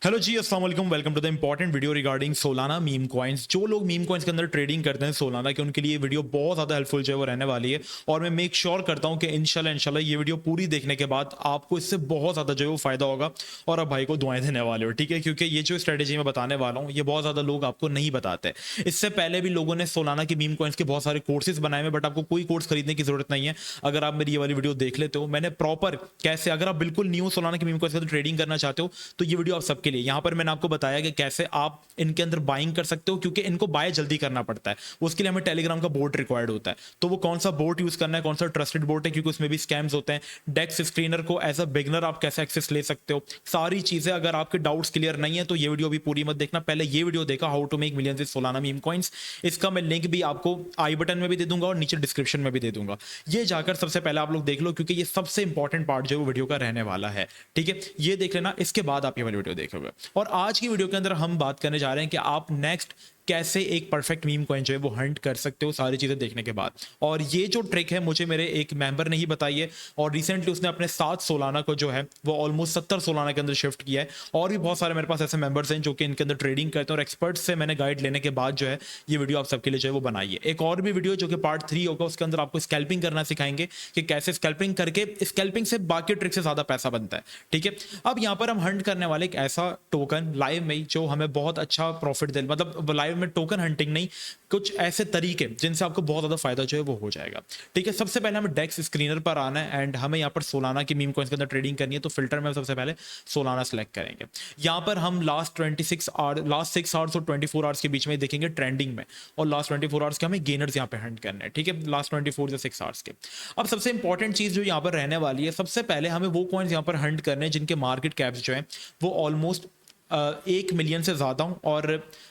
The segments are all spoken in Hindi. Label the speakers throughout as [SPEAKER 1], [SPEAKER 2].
[SPEAKER 1] हेलो जी, अस्सलाम वालेकुम। Welcome to the important video regarding Solana meme coins. जो लोग मीम कॉइन्स के अंदर ट्रेडिंग करते हैं सोलाना के, उनके लिए ये वीडियो बहुत ज़्यादा हेल्पफुल जो है वो रहने वाली है। और मैं मेक श्योर करता हूँ कि इंशाल्लाह ये वीडियो पूरी देखने के बाद आपको इससे बहुत ज़्यादा जो है वो फ़ायदा होगा और आप भाई को दुआएं देने वाले हो, ठीक है। क्योंकि ये जो स्ट्रेटेजी मैं बताने वाला हूँ ये बहुत ज़्यादा लोग आपको नहीं बताते। इससे पहले भी लोगों ने सोलाना की मीम कॉइन्स के बहुत सारे कोर्सेज बनाए हैं, बट आपको कोई कोर्स खरीदने की जरूरत नहीं है। अगर आप मेरी ये वाली वीडियो देख लेते हो, मैंने प्रॉपर कैसे, अगर आप बिल्कुल न्यू सोलाना की मीम कॉइन्स के अंदर ट्रेडिंग करना चाहते हो तो ये वीडियो आप सबके लिए। यहाँ पर मैंने आपको बताया कि कैसे आप इनके अंदर बाइंग कर सकते हो, क्योंकि इनको बाय जल्दी करना पड़ता है। उसके लिए हमें टेलीग्राम का बोट रिक्वायर्ड होता है। तो वो कौन सा बोट यूज करना है, कौन सा ट्रस्टेड बोट है, क्योंकि उसमें भी स्कैम्स होते हैं। डेक्स स्क्रीनर को एज अ बिगनर आप कैसे एक्सेस ले सकते हो, सारी चीजें। अगर आपके डाउट्स क्लियर नहीं है तो ये वीडियो भी पूरी मत देखना, पहले ये वीडियो देखा how to make millions with Solana meme coins. इसका मैं लिंक भी आपको आई बटन में भी दे दूंगा और नीचे डिस्क्रिप्शन में भी दे दूंगा। ये जाकर सबसे पहले आप लोग देख लो, क्योंकि ये सबसे इंपॉर्टेंट पार्ट जो है वो वीडियो का रहने वाला है, ठीक है। ये देख लेना, इसके बाद आप ये वाली वीडियो देखोगे। और आज की वीडियो के अंदर हम बात करने जा रहे हैं कि आप नेक्स्ट कैसे एक परफेक्ट मीम कॉइन जो है वो हंट कर सकते हो सारी चीजें देखने के बाद। और ये जो ट्रिक है मुझे मेरे एक मेंबर ने ही बताई है, और रिसेंटली उसने अपने 7 सोलाना को जो है वो ऑलमोस्ट 70 सोलाना के अंदर शिफ्ट किया है। और भी बहुत सारे मेरे पास ऐसे मेंबर्स हैं जो कि इनके अंदर ट्रेडिंग करते हैं, और एक्सपर्ट्स से मैंने गाइड लेने के बाद जो है ये वीडियो आप सबके लिए जो है वो बनाई है। एक और भी वीडियो जो कि पार्ट 3 होगा, उसके अंदर आपको स्कैल्पिंग करना सिखाएंगे कि कैसे स्कैल्पिंग करके, स्कैल्पिंग से बाकी ट्रिक से ज्यादा पैसा बनता है, ठीक है। अब यहाँ पर हम हंट करने वाले एक ऐसा टोकन लाइव में जो हमें बहुत अच्छा प्रॉफिट दे, मतलब लाइव में टोकन हंटिंग नहीं, कुछ ऐसे तरीके जिनसे आपको बहुत ज्यादा फायदा जो है वो हो जाएगा, ठीक है। सबसे पहले हमें डेक्स स्क्रीनर पर आना है एंड हमें यहाँ पर सोलाना की मीम कॉइन्स के अंदर ट्रेडिंग करनी है। तो फिल्टर में सबसे पहले सोलाना सेलेक्ट करेंगे। यहाँ पर हम लास्ट 6 आवर्स और 24 आवर्स के बीच में देखेंगे ट्रेंडिंग में, और लास्ट 24 आवर्स के हमें गेनर्स यहाँ पे हंट करने हैं, ठीक है, लास्ट 24 या 6 आवर्स के। अब सबसे इंपॉर्टेंट चीज जो यहाँ पर रहने वाली है, सबसे पहले हमें वो कॉइन्स यहाँ पर हंट करने हैं जिनके मार्केट कैप्स जो है वो ऑलमोस्ट 1 मिलियन से ज्यादा हो और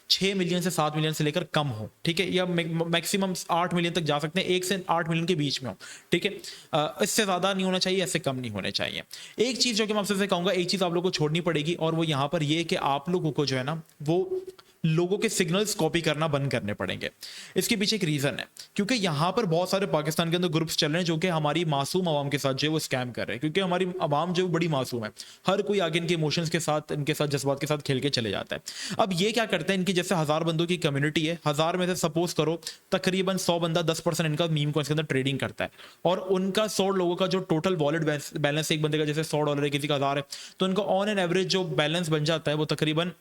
[SPEAKER 1] 6 मिलियन से 7 मिलियन से लेकर कम हो, ठीक है, या मैक्सिमम 8 मिलियन तक जा सकते हैं, 1 से 8 मिलियन के बीच में हो, ठीक है। इससे ज्यादा नहीं होना चाहिए, इससे कम नहीं होने चाहिए। एक चीज जो कि मैं आपसे कहूंगा, एक चीज आप लोगों को छोड़नी पड़ेगी, और वो यहाँ पर ये कि आप लोगों को जो है ना वो लोगों के सिग्नल्स कॉपी करना बंद करने पड़ेंगे। इसके पीछे एक रीजन है, क्योंकि यहाँ पर बहुत सारे पाकिस्तान के अंदर ग्रुप्स चल रहे हैं जो कि हमारी मासूम आवाम के साथ जो है वो स्कैम कर रहे हैं, क्योंकि हमारी आवाम जो बड़ी मासूम है, हर कोई आगे इनके इमोशंस के साथ, इनके साथ जज्बात के साथ खेल के चले जाता है। अब ये क्या करते हैं, इनकी जैसे 1000 बंदों की कम्युनिटी है, 1000 में से सपोज करो तकरीबन 100 बंदा 10% इनका मीम कॉइन्स के अंदर ट्रेडिंग करता है, और उनका 100 लोगों का जो टोटल वॉलेट बैलेंस, एक बंदे का जैसे $100 है, किसी का 1000 है, तो इनका ऑन एन एवरेज जो बैलेंस बन जाता है वो तकरीबन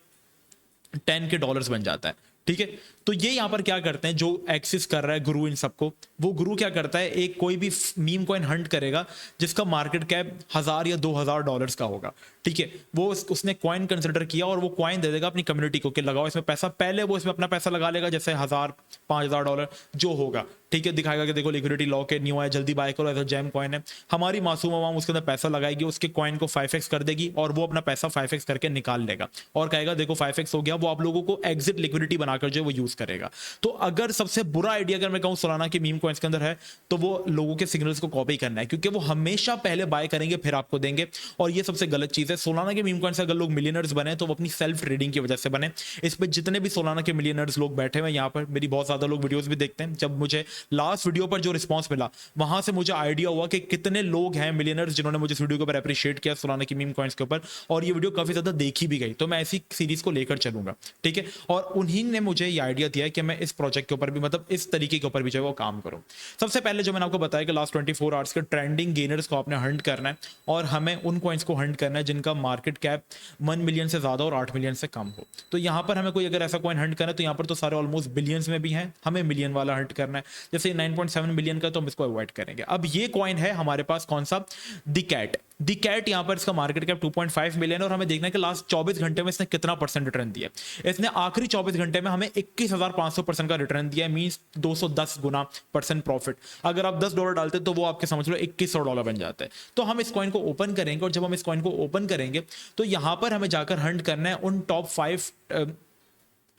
[SPEAKER 1] 10 के डॉलर्स बन जाता है, ठीक है। तो ये यहां पर क्या करते हैं, जो एक्सेस कर रहा है गुरु इन सबको, वो गुरु क्या करता है, एक कोई भी मीम कॉइन हंट करेगा जिसका मार्केट कैप 1000 या 2000 डॉलर्स का होगा, ठीक है। वो उसने कॉइन कंसिडर किया और वो कॉइन दे देगा अपनी कम्युनिटी को कि लगाओ इसमें पैसा। पहले वो इसमें अपना पैसा लगा लेगा, जैसे 1000 5000 डॉलर जो होगा, ठीक है, दिखाएगा कि देखो लिक्विडिटी लॉ के न्यू है, जल्दी बाय करो, ऐसा जैम कॉइन है। हमारी मासूम आवाम उसके अंदर पैसा लगाएगी, उसके कॉइन को 5x कर देगी, और वो अपना पैसा 5x करके निकाल लेगा और कहेगा देखो 5x हो गया। वो आप लोगों को एग्जिट लिक्विडिटी बनाकर जो वो यूज करेगा। तो अगर सबसे बुरा आइडिया अगर मैं कहूं सोलाना की मीम कॉइन्स के अंदर है, तो वो लोगों के सिग्नल्स को कॉपी करना है, क्योंकि वो हमेशा पहले बाय करेंगे फिर आपको देंगे, और ये सबसे गलत चीज है। सोलाना के मीम कॉइन्स अगर लोग मिलियनर्स बने तो वो अपनी सेल्फ ट्रेडिंग की वजह से बने। इस पे जितने भी सोलाना के मिलियनर्स लोग बैठे हुए यहाँ पर, मेरी बहुत ज्यादा लोग वीडियोस भी देखते हैं, जब मुझे लास्ट वीडियो पर जो रिस्पांस मिला वहां से मुझे आइडिया हुआ कि कितने लोग हैं मिलियनर्स जिन्होंने मुझे इस वीडियो के ऊपर अप्रिशिएट किया सोलाना की मीम कॉइन्स के ऊपर, और ये वीडियो काफी ज्यादा देखी भी गई। तो मैं ऐसी सीरीज को लेकर चलूंगा, ठीक है। और उन्हीं ने मुझे ये आइडिया दिया कि मैं इस प्रोजेक्ट के ऊपर भी, मतलब इस तरीके के ऊपर भी जो है वो काम करूं। सबसे पहले जो मैंने आपको बताया कि लास्ट 24 आवर्स के ट्रेंडिंग गेनर्स को आपने हंट करना है, और हमें उन कॉइन्स को हंट करना है जिनका मार्केट कैप 1 मिलियन से ज्यादा और 8 मिलियन से कम हो। तो यहां पर हमें कोई अगर ऐसा कॉइन हंट करना है, तो यहां पर तो सारे ऑलमोस्ट बिलियंस में भी हैं, हमें मिलियन वाला हंट करना है। जैसे 9.7 मिलियन का, तो हम इसको अवॉइड करेंगे। अब ये कॉइन है हमारे पास कौन सा, द कैट यहां पर इसका मार्केट कैप 2.5 मिलियन, और हमें देखना है कि लास्ट 24 घंटे में इसने कितना परसेंट रिटर्न दिया। इसने आखिरी 24 घंटे में हमें 21,500% का रिटर्न दिया, मींस 210 गुना परसेंट प्रॉफिट। अगर आप $10 डालते तो वो आपके समझ लो $2100 बन जाता है। तो हम इस कॉइन को ओपन करेंगे, और जब हम इस कॉइन को ओपन करेंगे तो यहां पर हमें जाकर हंट करना है उन टॉप 5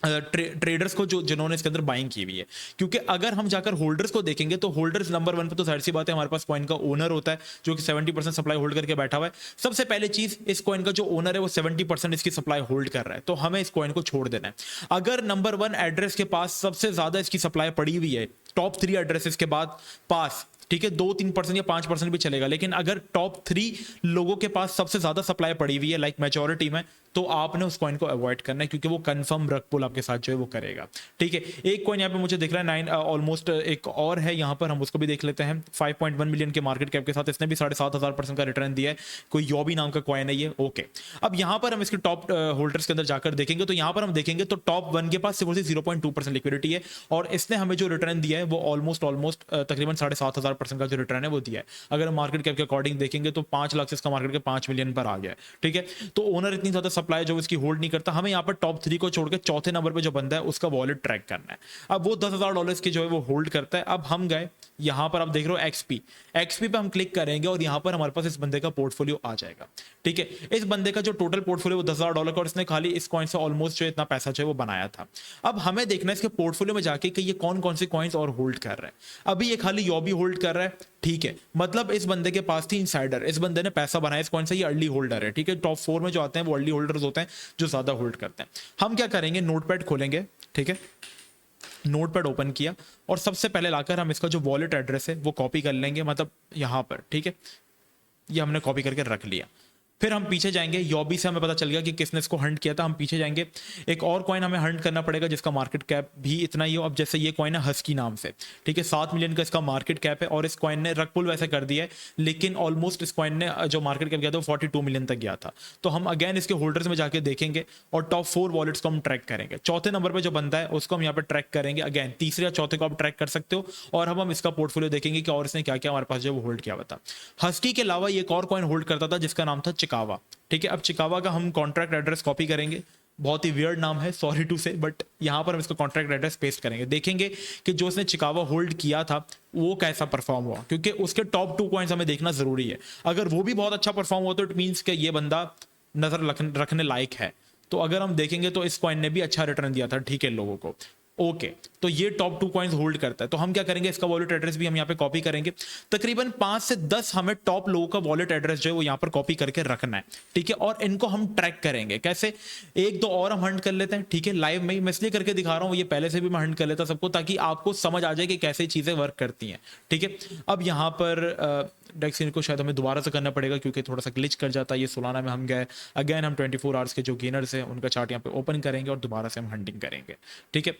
[SPEAKER 1] ट्रेडर्स को जो जिन्होंने इसके अंदर बाइंग की हुई है। क्योंकि अगर हम जाकर होल्डर्स को देखेंगे तो होल्डर्स नंबर 1 पे तो जाहिर सी बात है हमारे पास कॉइन का ओनर होता है, जो कि 70% सप्लाई होल्ड करके बैठा हुआ है। सबसे पहले चीज, इस कॉइन का जो ओनर है वो 70% इसकी सप्लाई होल्ड कर रहा है, तो हमें इस कॉइन को छोड़ देना है। अगर नंबर 1 एड्रेस के पास सबसे ज्यादा इसकी सप्लाई पड़ी हुई है, टॉप 3 एड्रेसेस के बाद पास, ठीक है, 2-3% या 5% भी चलेगा, लेकिन अगर टॉप 3 लोगों के पास सबसे ज्यादा सप्लाई पड़ी हुई है, लाइक मेजोरिटी में, तो आपने उस कॉइन को अवॉइड करना है, क्योंकि वो कंफर्म रग पुल आपके साथ जो है वो करेगा। ठीक है, एक कॉइन यहाँ पे मुझे दिख रहा है 9 ऑलमोस्ट, एक और है यहाँ पर, हम उसको भी देख लेते हैं। 5.1 मिलियन के मार्केट कैप के साथ इसने भी 7,500% का रिटर्न दिया है। कोई योबी नाम का कॉइन है ये। ओके, अब यहाँ पर हम इसके टॉप होल्डर्स के अंदर जाकर देखेंगे, तो यहाँ पर हम देखेंगे तो टॉप 1 के पास सिर्फ 0.2% लिक्विडिटी है, और इसने हमें जो रिटर्न दिया है वो ऑलमोस्ट तकरीबन 7,500% का जो रिटर्न है वो दिया है। अगर मार्केट कैप के अकॉर्डिंग देखेंगे तो 5 लाख से इसका मार्केट कैप 5 मिलियन पर आ गया है। ठीक है, तो ओनर इतनी ज्यादा सप्लाई जो इसकी होल्ड नहीं करता। हमें यहाँ पर टॉप 3 को छोड़कर चौथे नंबर पर जो बंदा है उसका वॉलेट ट्रैक करना है। अब वो $10,000 की जो है वो होल्ड करता है। अब हम गए यहाँ पर, आप देख रहे हो एक्सपी पे हम क्लिक करेंगे और यहाँ पर हमारे पास इस बंदे का पोर्टफोलियो आ जाएगा। ठीक है, इस बंदे का जो टोटल पोर्टफोलियो $10,000 का, और इसने खाली इस कॉइन से ऑलमोस्ट जो इतना पैसा जो है वो बनाया था। अब हमें देखना है इसके पोर्टफोलियो में जाके कि ये कौन कौन से कॉइन्स और होल्ड कर रहा है। अभी ये खाली योबी होल्ड कर रहा है। ठीक है, मतलब इस बंदे के पास थी इनसाइडर, इस बंदे ने पैसा बनाया इस कॉइन से, ये अर्ली होल्डर है। ठीक है, टॉप 4 में जो आते हैं वो अर्ली होल्डर्स होते हैं जो ज्यादा होल्ड करते हैं। हम क्या करेंगे, नोटपैड खोलेंगे। ठीक है, नोटपैड ओपन किया और सबसे पहले लाकर हम इसका जो वॉलेट एड्रेस है वो कॉपी कर लेंगे, मतलब यहाँ पर। ठीक है, ये हमने कॉपी करके रख लिया। फिर हम पीछे जाएंगे, योबी से हमें पता चल गया कि किसने इसको हंट किया था। हम पीछे जाएंगे, एक और कॉइन हमें हंट करना पड़ेगा जिसका मार्केट कैप भी इतना ही हो। अब जैसे ये कॉइन है हस्की नाम से, ठीक है, 7 मिलियन का इसका मार्केट कैप है, और इस कॉइन ने रग पुल वैसे कर दिया है, लेकिन ऑलमोस्ट इस कॉइन ने जो मार्केट कैप गया था वो 42 मिलियन तक गया था। तो हम अगेन इसके होल्डर्स में जाके देखेंगे और टॉप 4 वॉलेट्स को हम ट्रैक करेंगे। चौथे नंबर पर जो बंदा है उसको हम यहाँ पर ट्रैक करेंगे। अगेन तीसरे या चौथे को आप ट्रैक कर सकते हो, और हम इसका पोर्टफोलियो देखेंगे कि और इसने क्या क्या हमारे पास जो वो होल्ड किया हुआ था। हस्की के अलावा एक और कॉइन होल्ड करता था जिसका नाम था चिकावा। ठीक है, अब चिकावा का हम कॉन्ट्रैक्ट एड्रेस कॉपी करेंगे। बहुत ही वियर्ड नाम है, सॉरी टू से, बट यहाँ पर हम इसका कॉन्ट्रैक्ट एड्रेस पेस्ट करेंगे। देखेंगे कि जो उसने चिकावा होल्ड किया था वो कैसा परफॉर्म हुआ, क्योंकि उसके टॉप 2 कॉइन्स हमें देखना जरूरी है। अगर वो भी बहुत अच्छा परफॉर्म हुआ तो इट मीन्स कि ये बंदा नजर रखने लायक है। तो अगर हम देखेंगे तो इस कॉइन ने भी अच्छा रिटर्न दिया था, ठीक है, लोगों को। ओके, तो ये टॉप 2 कॉइन्स होल्ड करता है। तो हम क्या करेंगे, इसका वॉलेट एड्रेस भी हम यहाँ पे कॉपी करेंगे। तकरीबन 5 से 10 हमें टॉप लोगों का वॉलेट एड्रेस जो है वो यहाँ पर कॉपी करके रखना है। ठीक है, और इनको हम ट्रैक करेंगे। कैसे, एक दो और हम हंट कर लेते हैं। ठीक है, लाइव में मैं इसलिए करके दिखा रहा हूँ, ये पहले से भी मैं हंट कर लेता सबको, ताकि आपको समझ आ जाए कि कैसे चीजें वर्क करती हैं। ठीक है, अब यहाँ पर डेक्सिन को शायद हमें दोबारा से करना पड़ेगा क्योंकि थोड़ा सा ग्लिच कर जाता है। ये सोलाना में हम गए, अगेन हम 24 आवर्स के जो गेनर्स हैं उनका चार्ट यहाँ पे ओपन करेंगे और दोबारा से हम हंटिंग करेंगे। ठीक है,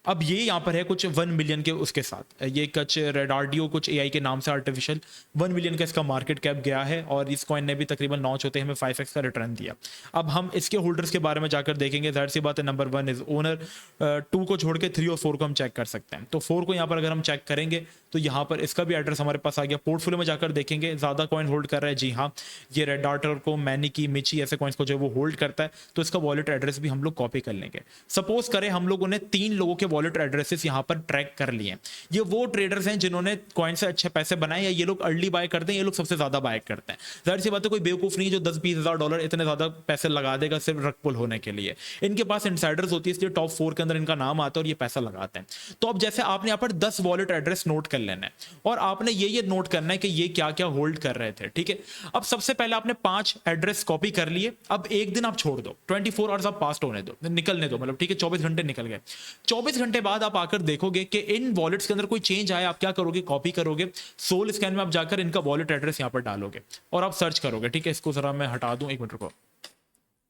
[SPEAKER 1] अब ये यहाँ पर है कुछ 1 मिलियन के उसके साथ, ये कुछ रेडार्डियो कुछ एआई के नाम से आर्टिफिशियल 1 मिलियन का इसका मार्केट कैप गया है, और इस कॉइन ने भी तकरीबन लॉन्च होते हमें 5x का रिटर्न दिया। अब हम इसके होल्डर्स के बारे में जाकर देखेंगे। जाहिर सी बात है, नंबर 1 इज ओनर, 2 को छोड़ के 3 और 4 को हम चेक कर सकते हैं। तो 4 को यहाँ पर अगर हम चेक करेंगे तो यहाँ पर इसका भी एड्रेस हमारे पास आ गया। पोर्टफोलियो में जाकर देखेंगे ज्यादा कॉइन होल्ड कर रहा है, जी हाँ, ये रेड डार्टर को, मैनिकी, मिची ऐसे कॉइन्स को जो वो होल्ड करता है, तो इसका वॉलेट एड्रेस भी हम लोग कॉपी कर लेंगे। सपोज करें हम लोगों ने 3 लोगों के वॉलेट एड्रेसेस यहाँ पर ट्रैक कर लिए। ये वो ट्रेडर्स हैं जिन्होंने कॉइन से अच्छे पैसे बनाए, या ये लोग अर्ली बाय करते हैं, ये लोग सबसे ज्यादा बाय करते हैं। जाहिर सी बात है, कोई बेवकूफ नहीं जो 10-20 हज़ार डॉलर इतने ज्यादा पैसे लगा देगा सिर्फ रग पुल होने के लिए। इनके पास इनसाइडर्स होती है, इसलिए टॉप 4 के अंदर इनका नाम आता है और ये पैसा लगाते हैं। तो अब जैसे आपने यहाँ पर 10 वॉलेट एड्रेस नोट कर लेना है, और आपने ये नोट करना है कि ये क्या क्या होल्ड कर रहे थे। ठीक है, अब सबसे पहले आपने 5 एड्रेस कॉपी कर लिए। अब एक दिन आप छोड़ दो, 24 आवर्स आप पास्ट होने दो, निकलने दो, मतलब ठीक है, 24 घंटे निकल गए। 24 घंटे बाद आप आकर देखोगे कि इन वॉलेट्स के अंदर कोई चेंज आया। आप क्या करोगे, कॉपी करोगे, सोल स्कैन में आप जाकर इनका वॉलेट एड्रेस यहाँ पर डालोगे और आप सर्च करोगे। ठीक है, इसको जरा मैं हटा दूं, 1 मिनट रुको।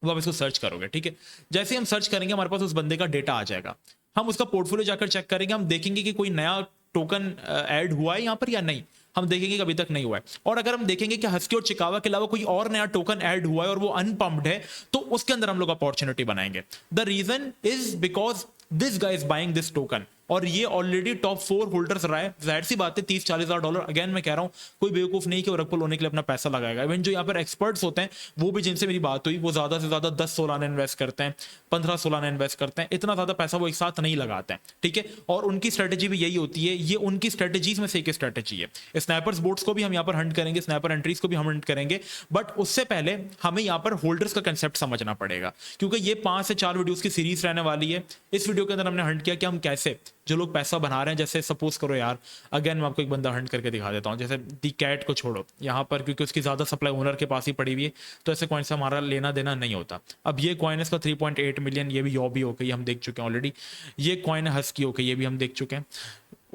[SPEAKER 1] वो आप इसको सर्च करोगे। ठीक है, जैसे हम सर्च करेंगे हमारे पास उस बंदे का डेटा आ जाएगा। हम उसका पोर्टफोलियो जाकर चेक करेंगे, हम देखेंगे कि कोई नया टोकन ऐड हुआ है यहाँ पर या नहीं। हम देखेंगे कि अभी तक नहीं हुआ है। और अगर हम देखेंगे कि हस्की और चिकावा के अलावा कोई और नया टोकन ऐड हुआ है और वो अनपम्प्ड है, तो उसके अंदर हम लोग अपॉर्चुनिटी बनाएंगे। The reason is because this guy is buying this token, और ये ऑलरेडी टॉप 4 होल्डर्स रहा है। जाहिर सी बात है, 30-40 हज़ार डॉलर, अगेन मैं कह रहा हूं, कोई बेवकूफ नहीं कि वो रग पुल होने के लिए अपना पैसा लगाएगा। इवन जो यहाँ पर एक्सपर्ट्स होते हैं, वो भी जिनसे मेरी बात हुई, वो ज्यादा से ज्यादा 10 सोलाना इन्वेस्ट करते हैं, 15 सोलाना इन्वेस्ट करते हैं। इतना ज्यादा पैसा वो एक साथ नहीं लगाते हैं। ठीक है, और उनकी स्ट्रेटेजी भी यही होती है, ये उनकी स्ट्रेटेजीज में से एक स्ट्रेटेजी है। स्नैपर्स बोट्स को भी हम यहाँ पर हंट करेंगे, स्नैपर एंट्रीज को भी हम हंट करेंगे, बट उससे पहले हमें यहाँ पर होल्डर्स का कंसेप्ट समझना पड़ेगा, क्योंकि ये 5 से 4 वीडियोस की सीरीज रहने वाली है। इस वीडियो के अंदर हमने हंट किया कि हम कैसे जो लोग पैसा बना रहे हैं, जैसे सपोज करो यार, अगेन मैं आपको एक बंदा हंट करके दिखा देता हूँ। जैसे दी कैट को छोड़ो यहाँ पर, क्योंकि उसकी ज्यादा सप्लाई ओनर के पास ही पड़ी हुई है, तो ऐसे कॉइन से हमारा लेना देना नहीं होता। अब ये कॉइन है इसका 3.8 मिलियन, ये भी योबी हो गई, हम देख चुके हैं ऑलरेडी। ये कॉइन है हस्की हो गई, ये भी हम देख चुके हैं।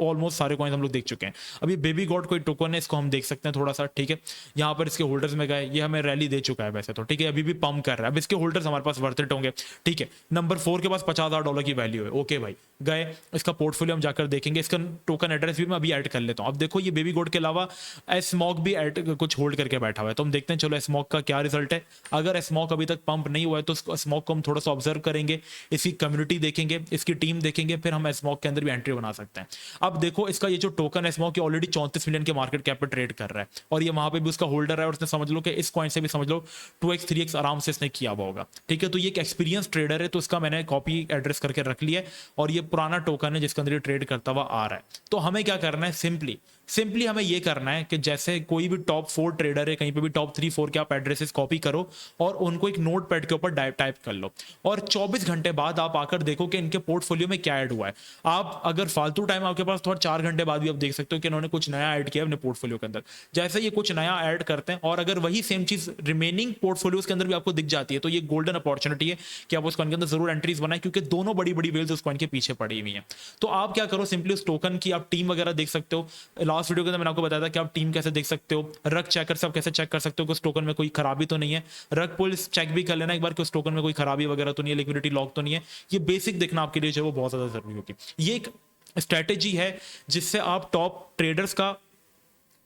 [SPEAKER 1] ऑलमोस्ट सारे कॉइन्स हम लोग देख चुके हैं। अभी बेबी गॉड कोई टोकन है, इसको हम देख सकते हैं थोड़ा सा, ठीक है। यहाँ पर इसके होल्डर्स में गए, ये हमें रैली दे चुका है वैसे तो, ठीक है, अभी भी पंप कर रहा है। अब इसके होल्डर्स हमारे पास वर्थ इट होंगे, ठीक है। नंबर 4 के पास $50,000 की वैल्यू है, ओके भाई, गए। इसका पोर्टफोलियो हम जाकर देखेंगे, इसका टोकन एड्रेस भी मैं अभी ऐड कर लेता हूँ। अब देखो ये बेबी गोड के अलावा एस्मॉक भी ऐड कुछ होल्ड करके बैठा हुआ है, तो हम देखते हैं चलो एस्मॉक का क्या रिजल्ट है। अगर एस्मॉक अभी तक पंप नहीं हुआ है तो एस्मॉक को हम थोड़ा सा ऑब्जर्व करेंगे, इसकी कम्युनिटी देखेंगे, इसकी टीम देखेंगे, फिर हम एस्मॉक के अंदर भी एंट्री बना सकते हैं। अब देखो इसका ये जो टोकन एस्मॉक ये ऑलरेडी 34 मिलियन के मार्केट कैप पे ट्रेड कर रहा है, और ये वहां पे भी उसका होल्डर है, और उसने समझ लो कि इस कॉइन से भी समझ लो 2x 3x आराम से इसने किया हुआ होगा, ठीक है। तो ये एक एक्सपीरियंस ट्रेडर है, तो इसका मैंने कॉपी एड्रेस करके रख लिया है, और ये पुराना टोकन है जिसके अंदर ये ट्रेड करता हुआ आ रहा है। तो हमें क्या करना है, सिंपली हमें ये करना है कि जैसे कोई भी टॉप 4 ट्रेडर है, कहीं पे भी टॉप 3 4 के आप एड्रेसेस कॉपी करो और उनको एक नोट पैड के ऊपर टाइप कर लो, और 24 घंटे बाद आप आकर देखो कि इनके पोर्टफोलियो में क्या ऐड हुआ है। आप अगर फालतू टाइम आपके पास थोड़ा 4 घंटे बाद भी आप देख सकते हो कि इन्होंने कुछ नया ऐड किया अपने पोर्टफोलियो के अंदर। जैसे ये कुछ नया ऐड करते हैं, और अगर वही सेम चीज रिमेनिंग पोर्टफोलियोज के अंदर भी आपको दिख जाती है, तो ये गोल्डन अपॉर्चुनिटी है कि आप उस कॉइन के अंदर जरूर एंट्रीज बनाए, क्योंकि दोनों बड़ी बड़ी वेल्स उस कॉइन के पीछे पड़ी हुई हैं। तो आप क्या करो, सिंपली उस टोकन की आप टीम वगैरह देख सकते हो। लास्ट वीडियो के अंदर मैंने आपको बताया था कि आप टीम कैसे देख सकते हो, रग चेकर से आप कैसे चेक कर सकते हो कि उस टोकन में कोई खराबी तो नहीं है। रग पुल्स चेक भी कर लेना एक बार कि उस टोकन में कोई खराबी वगैरह तो नहीं है, लिक्विडिटी लॉक तो नहीं है। ये बेसिक देखना आपके लिए जो है वो बहुत ज्यादा जरूरी होगी। ये एक स्ट्रेटेजी है जिससे आप टॉप ट्रेडर्स का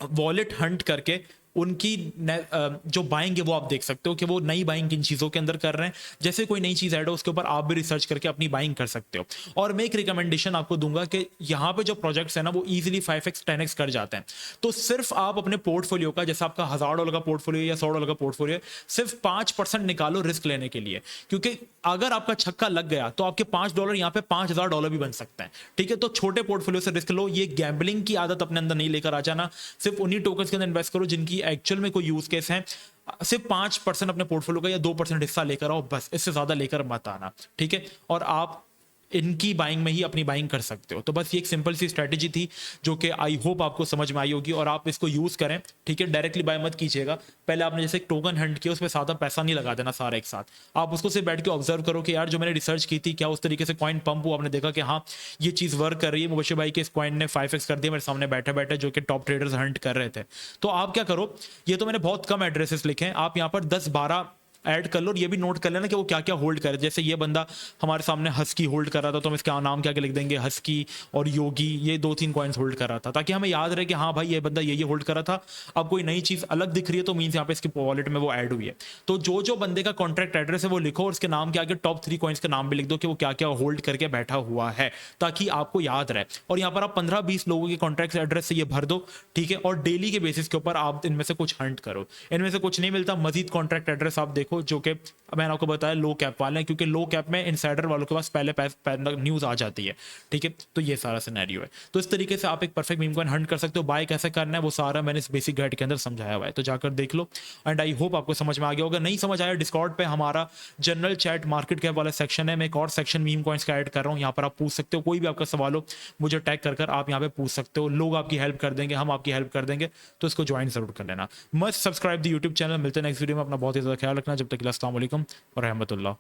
[SPEAKER 1] वॉलेट हंट करके उनकी जो बाइंग है वो आप देख सकते हो कि वो नई बाइंग किन चीज़ों के अंदर कर रहे हैं। जैसे कोई नई चीज़ ऐड हो उसके ऊपर आप भी रिसर्च करके अपनी बाइंग कर सकते हो। और मैं एक रिकमेंडेशन आपको दूंगा कि यहाँ पे जो प्रोजेक्ट्स है ना वो इजीली 5x 10x कर जाते हैं। तो सिर्फ आप अपने पोर्टफोलियो का, जैसे आपका $1,000 का पोर्टफोलियो या $100 का पोर्टफोलियो, सिर्फ 5% निकालो रिस्क लेने के लिए, क्योंकि अगर आपका छक्का लग गया तो आपके $5 यहाँ पे $5,000 भी बन सकते हैं, ठीक है। तो छोटे पोर्टफोलियो से रिस्क लो, ये गैम्बलिंग की आदत अपने अंदर नहीं लेकर आ जाना। सिर्फ उन्हीं टोकन्स के अंदर इन्वेस्ट करो जिनकी एक्चुअल में कोई यूज केस है। सिर्फ 5% अपने पोर्टफोलियो का या 2% हिस्सा लेकर आओ, बस, इससे ज्यादा लेकर मत आना, ठीक है। और आप इनकी बाइंग में ही अपनी बाइंग कर सकते हो। तो बस ये एक सिंपल सी स्ट्रेटेजी थी जो कि आई होप आपको समझ में आई होगी और आप इसको यूज करें, ठीक है। डायरेक्टली बाय मत कीजिएगा, पहले आपने जैसे टोकन हंट किया उसमें ज्यादा पैसा नहीं लगा देना सारा एक साथ। आप उसको सिर्फ बैठ के ऑब्जर्व करो कि यार जो मैंने रिसर्च की थी क्या उस तरीके से कॉइन पंप हुआ, आपने देखा कि हाँ ये चीज वर्क कर रही है। मुबशिर भाई के इस कॉइन ने 5x कर दिया मेरे सामने बैठे बैठे, जो कि टॉप ट्रेडर्स हंट कर रहे थे। तो आप क्या करो, ये तो मैंने बहुत कम एड्रेसेस लिखे हैं, आप यहाँ पर 10-12 ऐड कर लो, और ये भी नोट कर लेना कि वो क्या क्या होल्ड करे। जैसे ये बंदा हमारे सामने हस्की होल्ड कर रहा था, तो हम इसका नाम क्या क्या लिख देंगे, हस्की और योगी, ये 2-3 कॉइन्स होल्ड कर रहा था, ताकि हमें याद रहे कि हाँ भाई ये बंदा ये होल्ड कर रहा था। अब कोई नई चीज अलग दिख रही है तो मीन्स यहाँ पे इसकी वॉलेट में वो ऐड हुई है। तो जो जो बंदे का कॉन्ट्रैक्ट एड्रेस है वो लिखो, और उसके नाम के आगे टॉप 3 कॉइन्स का नाम भी लिख दो कि वो क्या क्या होल्ड करके बैठा हुआ है, ताकि आपको याद रहे। और यहाँ पर आप 15-20 लोगों के कॉन्ट्रैक्ट एड्रेस से ये भर दो, ठीक है। और डेली के बेसिस के ऊपर आप इनमें से कुछ हंट करो, इनमें से कुछ नहीं मिलता, मजीद कॉन्ट्रैक्ट एड्रेस आप देखो जो कि मैंने आपको बताया लो कैप वाले हैं, क्योंकि लो कैप में इनसाइडर वालों के पास पहले न्यूज आ जाती है, ठीक है। तो ये सारा सिनेरियो है। तो इस तरीके से आप एक परफेक्ट मीम कॉइन हंट कर सकते हो। बाय कैसे करना है वो सारा मैंने इस बेसिक गाइड के अंदर समझाया हुआ है, तो जाकर देख लो। एंड आई होप आपको समझ में आ गया होगा। नहीं समझ आया, डिस्कॉर्ड पे हमारा जनरल चैट मार्केट कैप वाला सेक्शन है, मैं एक और सेक्शन मीम कॉइन्स का ऐड कर रहा हूँ, यहाँ पर आप पूछ सकते हो, कोई भी आपका सवाल हो मुझे टैग कर आप यहाँ पे पूछ सकते हो। लोग आपकी हेल्प कर देंगे, हम आपकी हेल्प कर देंगे, तो इसको ज्वाइन जरूर कर लेना। Must subscribe the YouTube channel. मिलते हैं नेक्स्ट वीडियो में, अपना बहुत ही ज्यादा ख्याल रखना। जब तक के लिए अस्सलाम वालेकुम व रहमतुल्लाह।